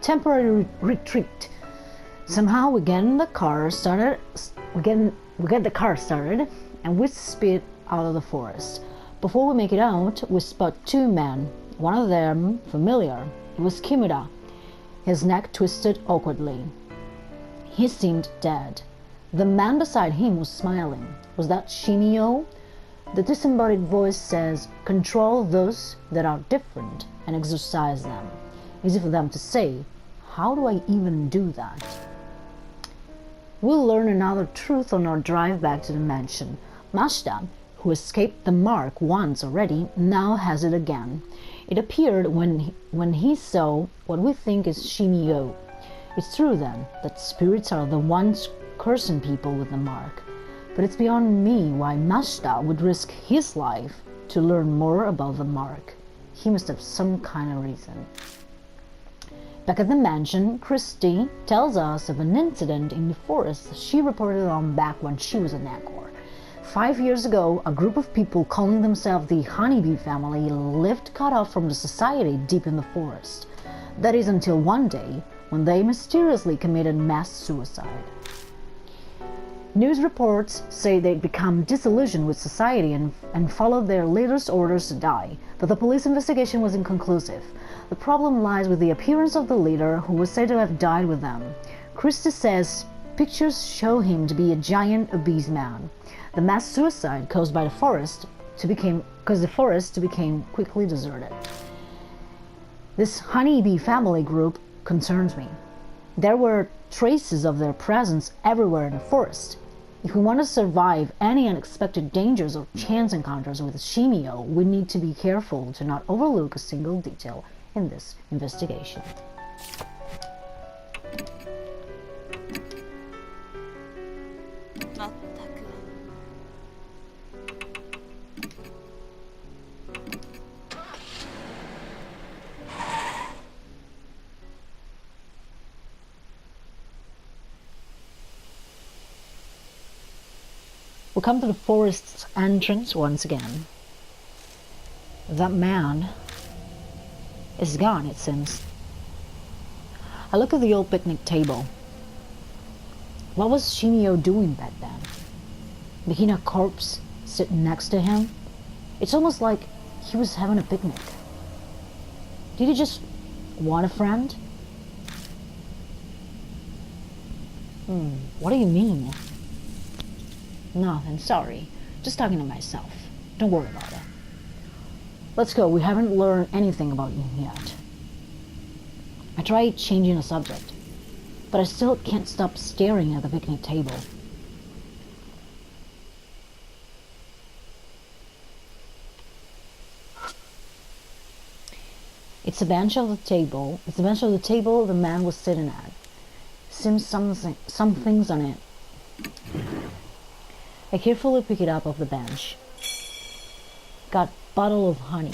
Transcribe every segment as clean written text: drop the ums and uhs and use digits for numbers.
temporary retreat. Somehow we get the car started, and we speed out of the forest. Before we make it out, we spot two men. One of them familiar. It was Kimura, his neck twisted awkwardly. He seemed dead. The man beside him was smiling. Was that Shimio? The disembodied voice says, "Control those that are different and exercise them." Easy for them to say. How do I even do that? We'll learn another truth on our drive back to the mansion. Mashita, who escaped the mark once already, now has it again. It appeared when he saw what we think is Shimio. It's true then that spirits are the ones cursing people with the mark. But it's beyond me why Mashita would risk his life to learn more about the mark. He must have some kind of reason. Back at the mansion, Christy tells us of an incident in the forest she reported on back when she was an Angkor. 5 years ago, a group of people calling themselves the Honeybee family lived cut off from the society deep in the forest. That is until one day when they mysteriously committed mass suicide. News reports say they become disillusioned with society and followed their leaders' orders to die, but the police investigation was inconclusive. The problem lies with the appearance of the leader, who was said to have died with them. Christie says pictures show him to be a giant, obese man. The mass suicide caused by the forest became quickly deserted. This Honeybee family group concerns me. There were traces of their presence everywhere in the forest. If we want to survive any unexpected dangers or chance encounters with Shimio, we need to be careful to not overlook a single detail in this investigation. We come to the forest's entrance once again. That man is gone, it seems. I look at the old picnic table. What was Shimio doing back then? Making a corpse sit next to him? It's almost like he was having a picnic. Did he just want a friend? What do you mean? Nothing, sorry. Just talking to myself. Don't worry about it. Let's go, we haven't learned anything about you yet. I tried changing the subject, but I still can't stop staring at the picnic table. It's the bench of the table the man was sitting at. Seems some things on it. I carefully pick it up off the bench. Got bottle of honey.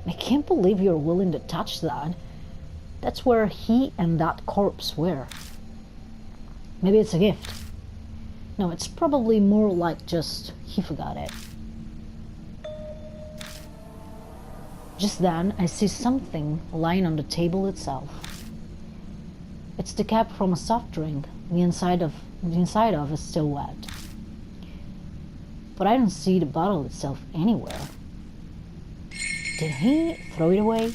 I can't believe you're willing to touch that. That's where he and that corpse were. Maybe it's a gift. No, it's probably more like just he forgot it. Just then, I see something lying on the table itself. It's the cap from a soft drink. The inside of is still wet. But I don't see the bottle itself anywhere. Did he throw it away?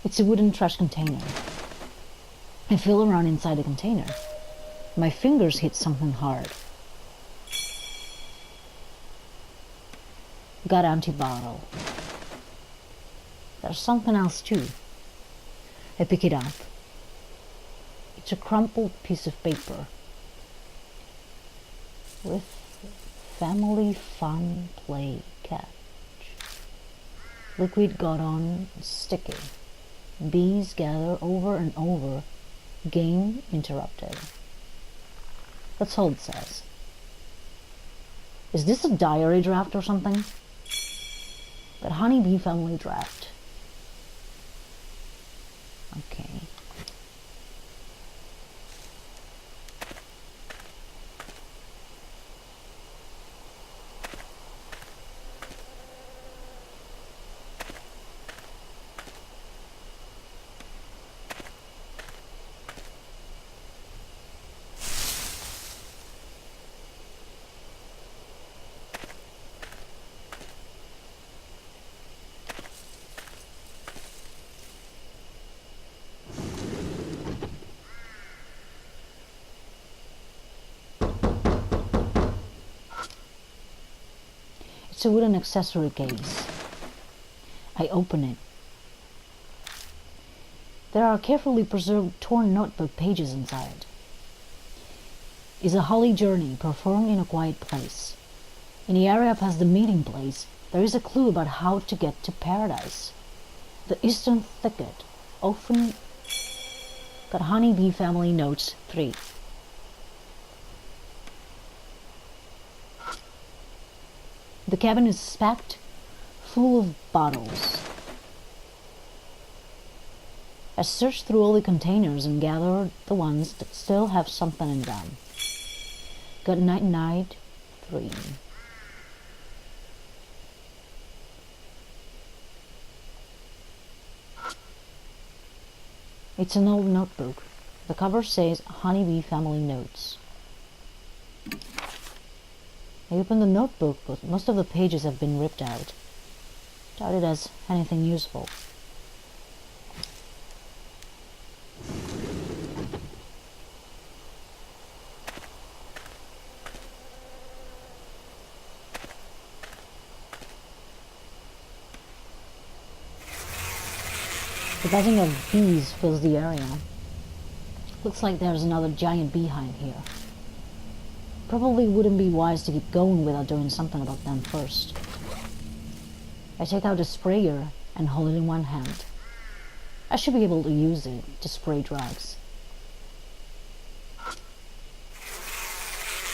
It's a wooden trash container. I feel around inside the container. My fingers hit something hard. Got empty bottle. There's something else too. I pick it up. It's a crumpled piece of paper with family fun play catch. Liquid got on sticky. Bees gather over and over. Game interrupted. That's all it says. Is this a diary draft or something? But Honeybee family draft. Okay. a wooden accessory case. I open it. There are carefully preserved torn notebook pages inside. It's a holy journey performed in a quiet place. In the area past the meeting place, there is a clue about how to get to paradise. The eastern thicket often got honeybee family notes 3. The cabin is packed full of bottles. I searched through all the containers and gathered the ones that still have something in them. Good night night 3. It's an old notebook. The cover says Honeybee Family Notes. I opened the notebook, but most of the pages have been ripped out. Doubt it has anything useful. The buzzing of bees fills the area. Looks like there's another giant beehive here. Probably wouldn't be wise to keep going without doing something about them first. I take out a sprayer and hold it in one hand. I should be able to use it to spray drugs.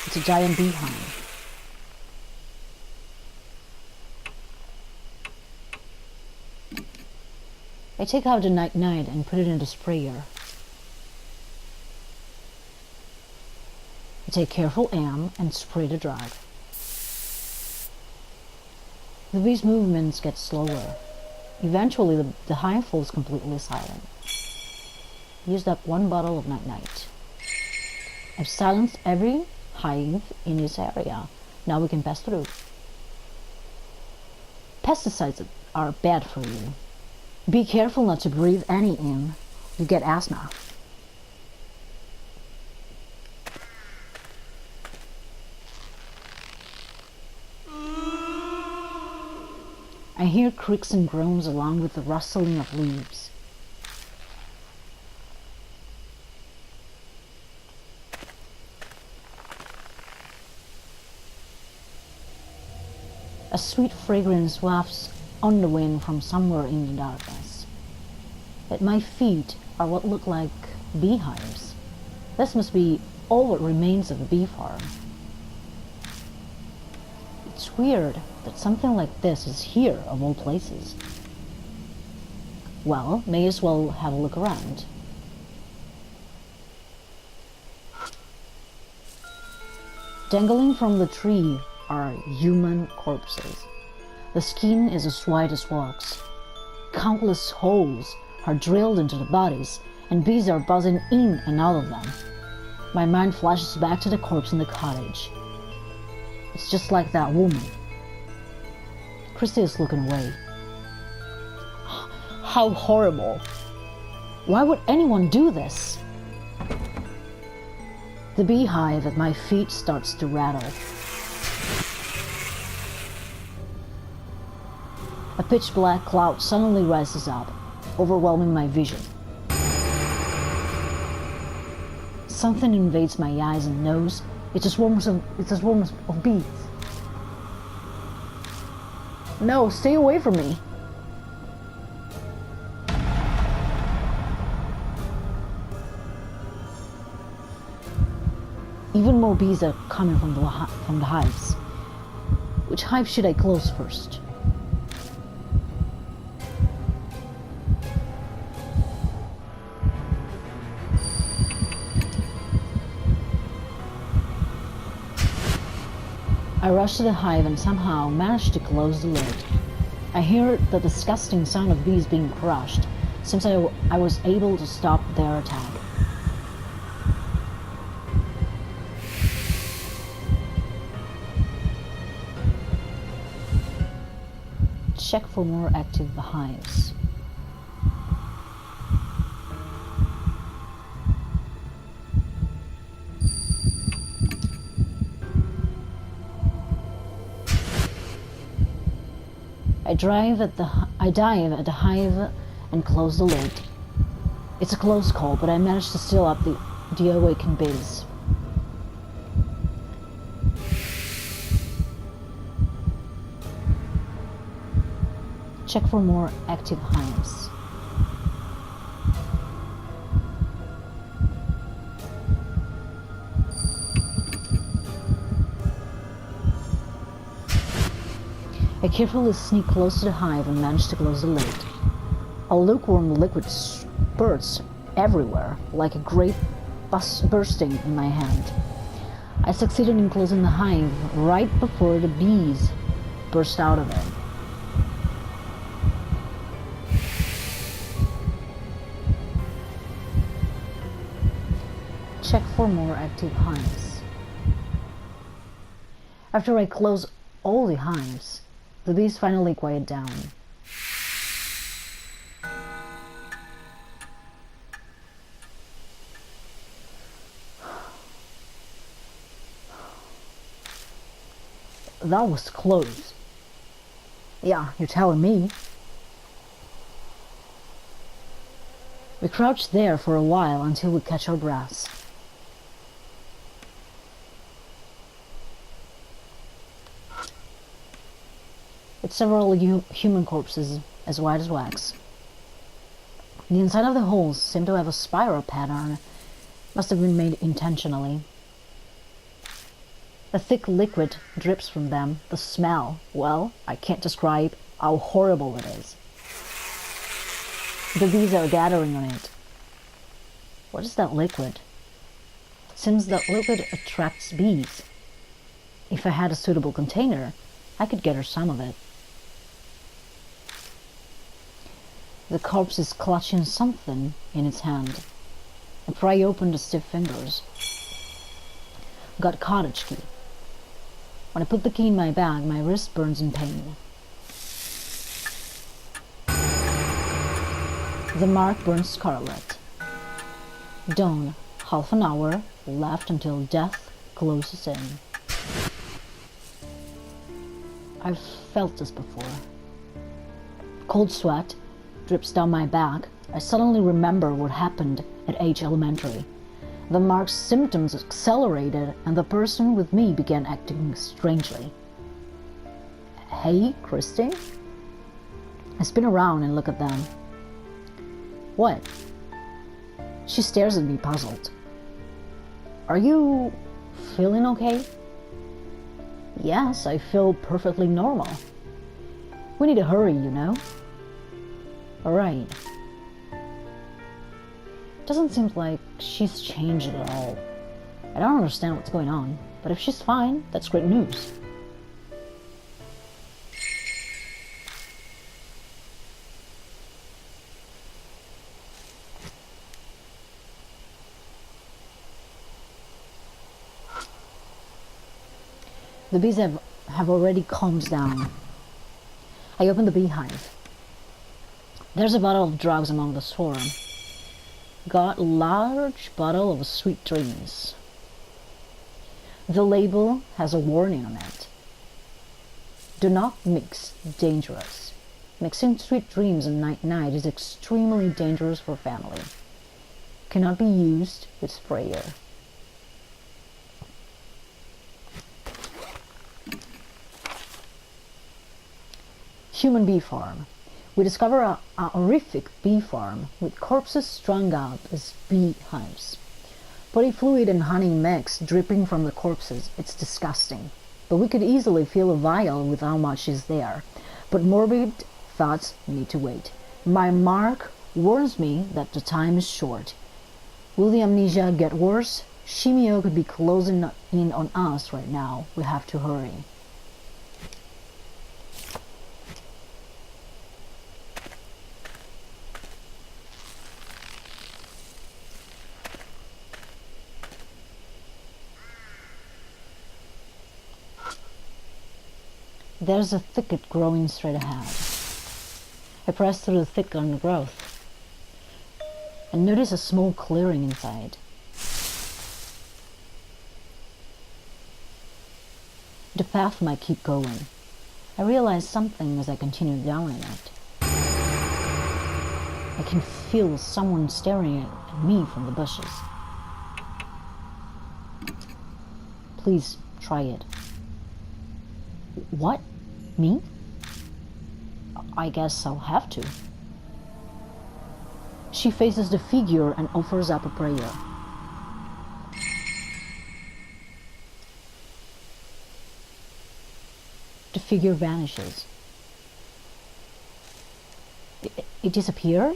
It's a giant beehive. I take out the night-night and put it in the sprayer. I take careful aim and spray the drug. The bee's movements get slower. Eventually, the hive falls completely silent. I used up 1 bottle of night-night. I've silenced every hive in this area. Now we can pass through. Pesticides are bad for you. Be careful not to breathe any in. You get asthma. I hear creaks and groans along with the rustling of leaves. A sweet fragrance wafts on the wind from somewhere in the darkness. At my feet are what look like beehives. This must be all what remains of a bee farm. It's weird that something like this is here of all places. Well, may as well have a look around. Dangling from the tree are human corpses. The skin is as white as wax. Countless holes are drilled into the bodies, and bees are buzzing in and out of them. My mind flashes back to the corpse in the cottage. It's just like that woman. Christy is looking away. How horrible. Why would anyone do this? The beehive at my feet starts to rattle. A pitch-black cloud suddenly rises up, overwhelming my vision. Something invades my eyes and nose. It's a swarm of bees. No, stay away from me. Even more bees are coming from the hives. Which hive should I close first? I rush to the hive and somehow manage to close the lid. I hear the disgusting sound of bees being crushed, since I was able to stop their attack. Check for more active hives. I dive at the hive and close the lid. It's a close call, but I managed to still up the awakened bees. Check for more active hives. I carefully sneak close to the hive and manage to close the lid. A lukewarm liquid spurts everywhere, like a grape bursting in my hand. I succeeded in closing the hive right before the bees burst out of it. Check for more active hives. After I close all the hives, the bees finally quiet down. That was close. Yeah, you're telling me. We crouch there for a while until we catch our breaths. It's several human corpses, as white as wax. The inside of the holes seem to have a spiral pattern. Must have been made intentionally. A thick liquid drips from them. The smell, well, I can't describe how horrible it is. The bees are gathering on it. What is that liquid? Seems that liquid attracts bees. If I had a suitable container, I could gather some of it. The corpse is clutching something in its hand. I pry open the stiff fingers. Got cottage key. When I put the key in my bag, my wrist burns in pain. The mark burns scarlet. Dawn, half an hour left until death closes in. I've felt this before. Cold sweat drips down my back. I suddenly remember what happened at H Elementary. The mark's symptoms accelerated and the person with me began acting strangely. Hey, Christy? I spin around and look at them. What? She stares at me, puzzled. Are you feeling okay? Yes, I feel perfectly normal. We need to hurry, you know. Alright. Doesn't seem like she's changed at all. I don't understand what's going on, but if she's fine, that's great news. The bees have already calmed down. I open the beehive. There's a bottle of drugs among the swarm. Got a large bottle of sweet dreams. The label has a warning on it. Do not mix, dangerous. Mixing sweet dreams and night-night is extremely dangerous for family. Cannot be used with sprayer. Human bee farm. We discover a horrific bee farm with corpses strung out as bee hives. Body fluid and honey mix dripping from the corpses. It's disgusting. But we could easily fill a vial with how much is there. But morbid thoughts need to wait. My mark warns me that the time is short. Will the amnesia get worse? Shimio could be closing in on us right now. We have to hurry. There's a thicket growing straight ahead. I press through the thick undergrowth and notice a small clearing inside. The path might keep going. I realized something as I continued down in it. I can feel someone staring at me from the bushes. Please try it. What? Me? I guess I'll have to. She faces the figure and offers up a prayer. The figure vanishes. It disappeared?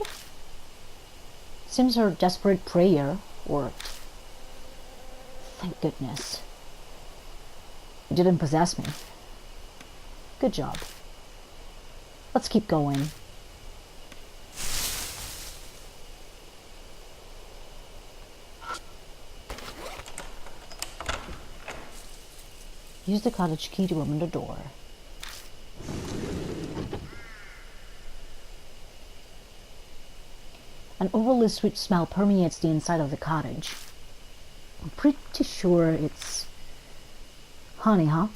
Seems her desperate prayer worked. Thank goodness. It didn't possess me. Good job. Let's keep going. Use the cottage key to open the door. An overly sweet smell permeates the inside of the cottage. I'm pretty sure it's honey, huh?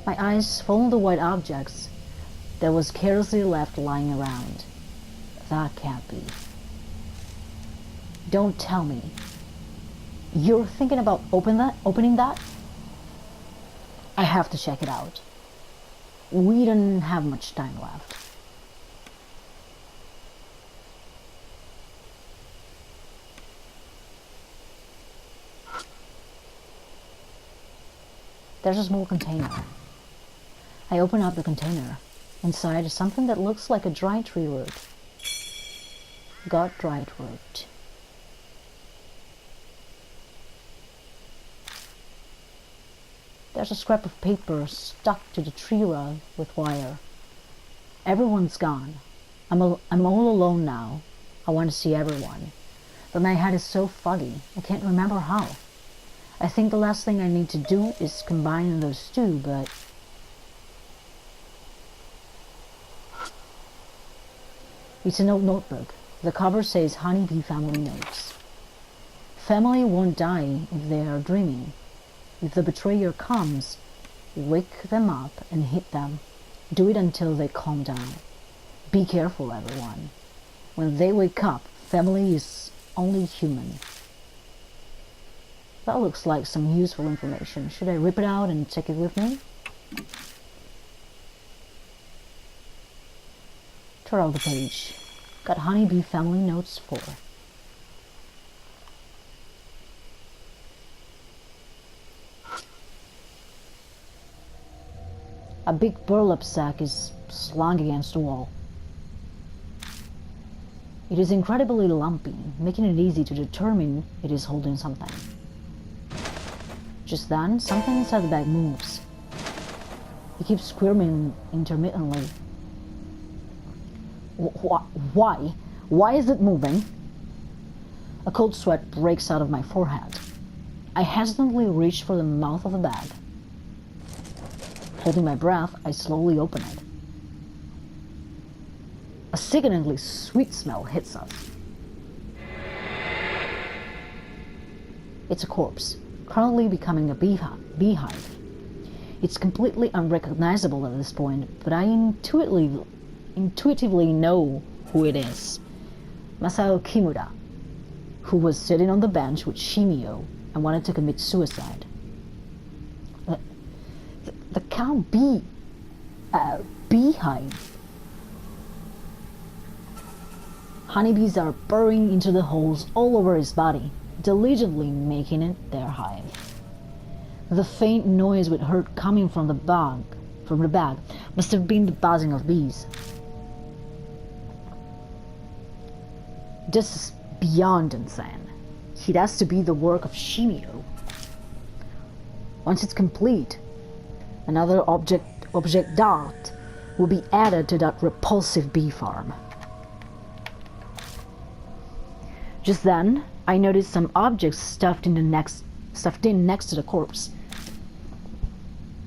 My eyes follow the white objects that was carelessly left lying around. That can't be. Don't tell me. You're thinking about opening that? I have to check it out. We don't have much time left. There's a small container. I open up the container. Inside is something that looks like a dried tree root. Got dried root. There's a scrap of paper stuck to the tree rod with wire. Everyone's gone. I'm all alone now. I want to see everyone. But my head is so foggy, I can't remember how. I think the last thing I need to do is combine those two, but... It's an old notebook. The cover says Honeybee Family Notes. Family won't die if they are dreaming. If the betrayer comes, wake them up and hit them. Do it until they calm down. Be careful, everyone. When they wake up, family is only human. That looks like some useful information. Should I rip it out and take it with me? Turn out the page. Got Honeybee Family Notes 4. A big burlap sack is slung against the wall. It is incredibly lumpy, making it easy to determine it is holding something. Just then, something inside the bag moves. It keeps squirming intermittently. Why? Why is it moving? A cold sweat breaks out of my forehead. I hesitantly reach for the mouth of the bag. Holding my breath, I slowly open it. A sickeningly sweet smell hits us. It's a corpse, currently becoming a beehive. It's completely unrecognizable at this point, but I intuitively know who it is. Masao Kimura, who was sitting on the bench with Shimio and wanted to commit suicide. That can't be a beehive. Honeybees are burrowing into the holes all over his body, diligently making it their hive. The faint noise we heard coming from the bag must have been the buzzing of bees. This is beyond insane. It has to be the work of Shimio. Once it's complete, another object dart will be added to that repulsive bee farm. Just then, I noticed some objects stuffed in next to the corpse.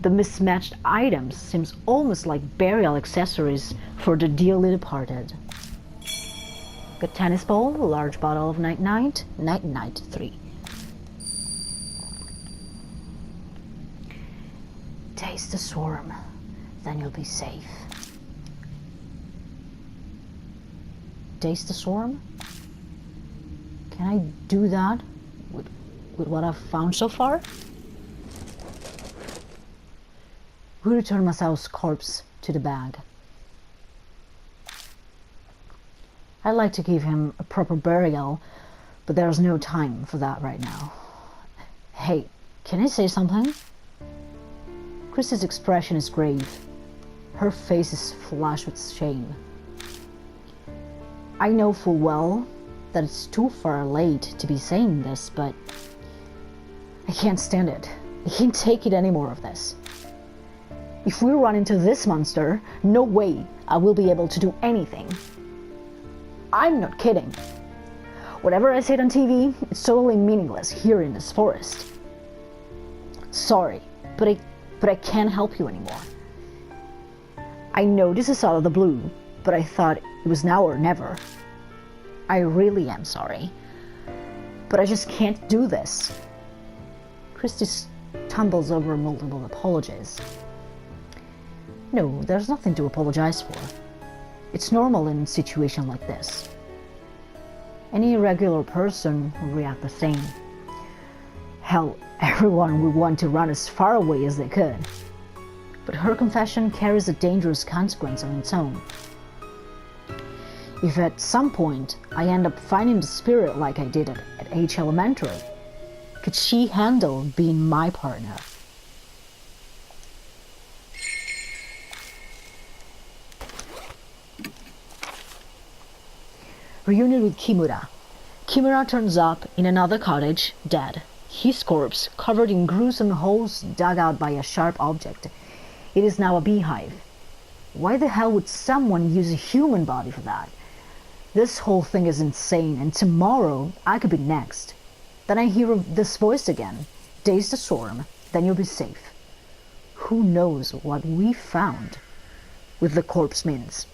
The mismatched items seems almost like burial accessories for the dearly departed. A tennis ball, a large bottle of Night-Night 3. Taste the swarm, then you'll be safe. Taste the swarm? Can I do that with what I've found so far? We return Masao's corpse to the bag. I'd like to give him a proper burial, but there's no time for that right now. Hey, can I say something? Christie's expression is grave. Her face is flushed with shame. I know full well that it's too far late to be saying this, but I can't stand it. I can't take it any more of this. If we run into this monster, no way I will be able to do anything. I'm not kidding. Whatever I said on TV, it's totally meaningless here in this forest. Sorry, but I can't help you anymore. I know this is out of the blue, but I thought it was now or never. I really am sorry, but I just can't do this. Christy stumbles over multiple apologies. No, there's nothing to apologize for. It's normal in a situation like this. Any regular person will react the same. Hell, everyone would want to run as far away as they could. But her confession carries a dangerous consequence on its own. If at some point I end up finding the spirit like I did at H Elementary, could she handle being my partner? Reunion with Kimura. Kimura turns up in another cottage, dead. His corpse, covered in gruesome holes dug out by a sharp object. It is now a beehive. Why the hell would someone use a human body for that? This whole thing is insane, and tomorrow I could be next. Then I hear this voice again. Taste the swarm, then you'll be safe. Who knows what we found with the corpse means?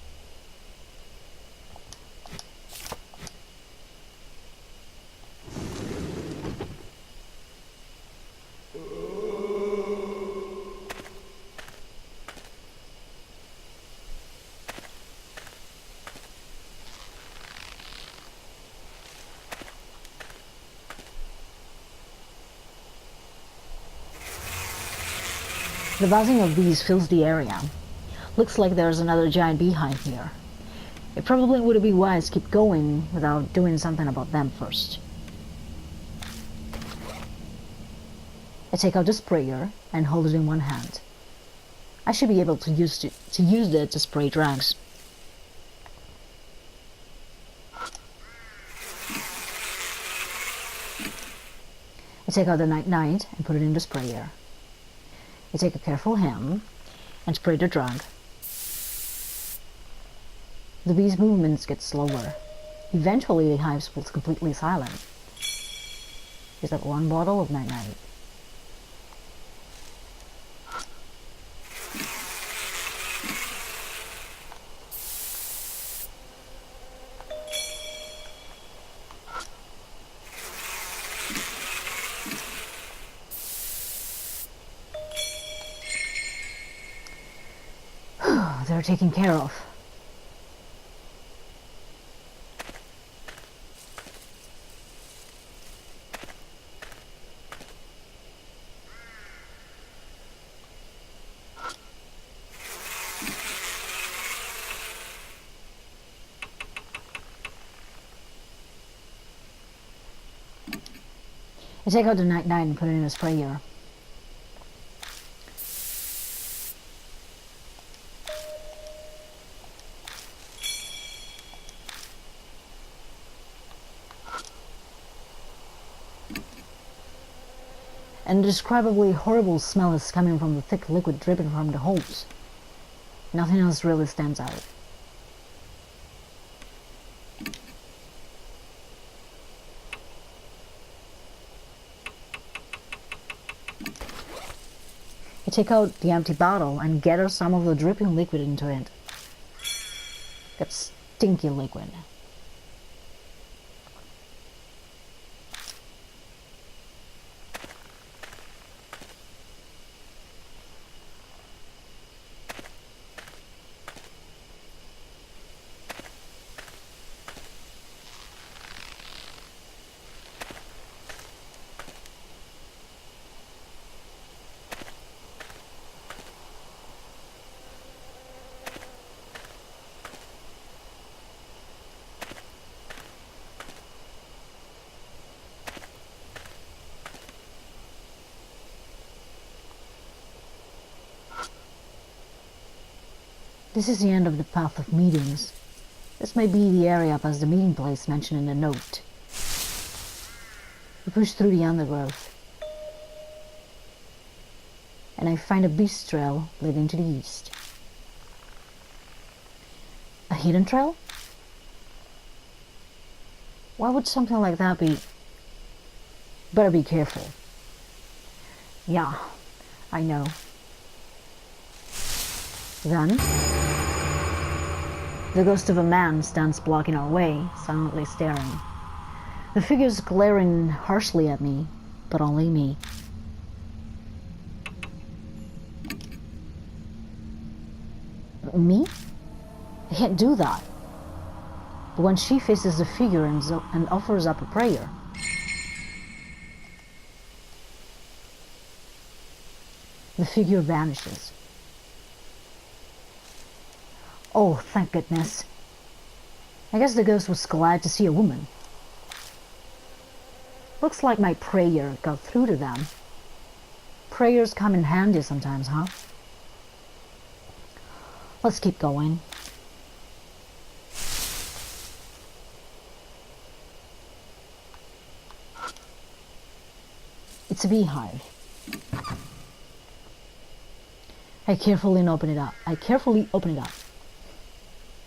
The buzzing of bees fills the area. Looks like there's another giant beehive here. It probably would be wise to keep going without doing something about them first. I take out the sprayer and hold it in one hand. I should be able to use it to spray drugs. I take out the night-night and put it in the sprayer. I take a careful hand and spray the drug. The bee's movements get slower. Eventually the hive falls completely silent. Is that one bottle of night-night? They're taken care of. I take out the night-night and put it in a sprayer. An indescribably horrible smell is coming from the thick liquid dripping from the holes. Nothing else really stands out. I take out the empty bottle and gather some of the dripping liquid into it. That stinky liquid. This is the end of the path of meetings. This may be the area past the meeting place mentioned in the note. We push through the undergrowth, and I find a beast trail leading to the east. A hidden trail? Why would something like that be? Better be careful. Yeah, I know. Then, the ghost of a man stands blocking our way, silently staring. The figure's glaring harshly at me, but only me. Me? I can't do that. But when she faces the figure and offers up a prayer, the figure vanishes. Oh, thank goodness. I guess the ghost was glad to see a woman. Looks like my prayer got through to them. Prayers come in handy sometimes, huh? Let's keep going. It's a beehive. I carefully open it up.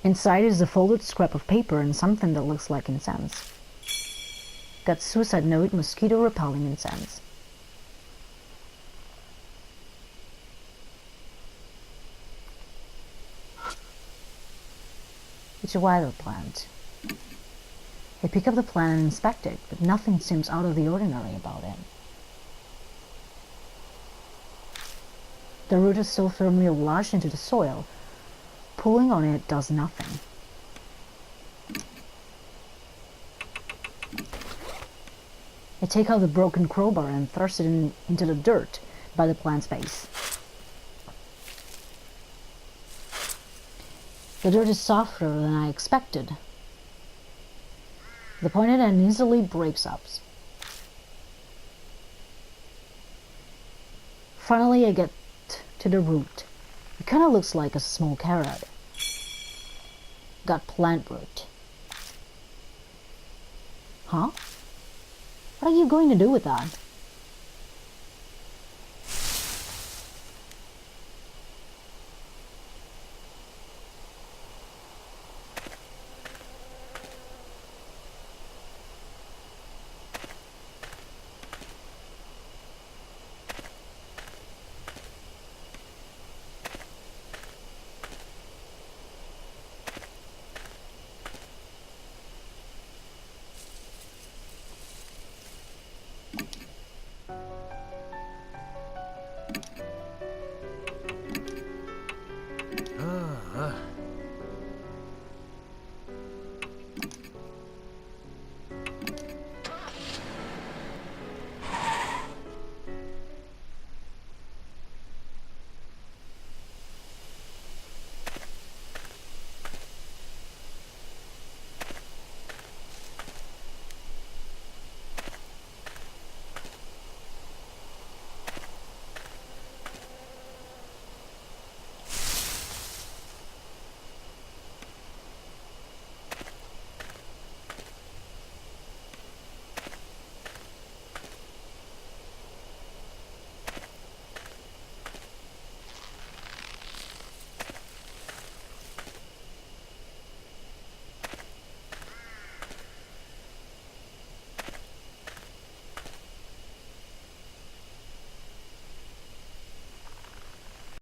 Inside is a folded scrap of paper and something that looks like incense. Got suicide note, mosquito repelling incense. It's a wild plant. I pick up the plant and inspect it, but nothing seems out of the ordinary about it. The root is still firmly lodged into the soil. Pulling on it does nothing. I take out the broken crowbar and thrust it into the dirt by the plant's base. The dirt is softer than I expected. The pointed end easily breaks up. Finally, I get to the root. It kind of looks like a small carrot. Got plant root. Huh? What are you going to do with that?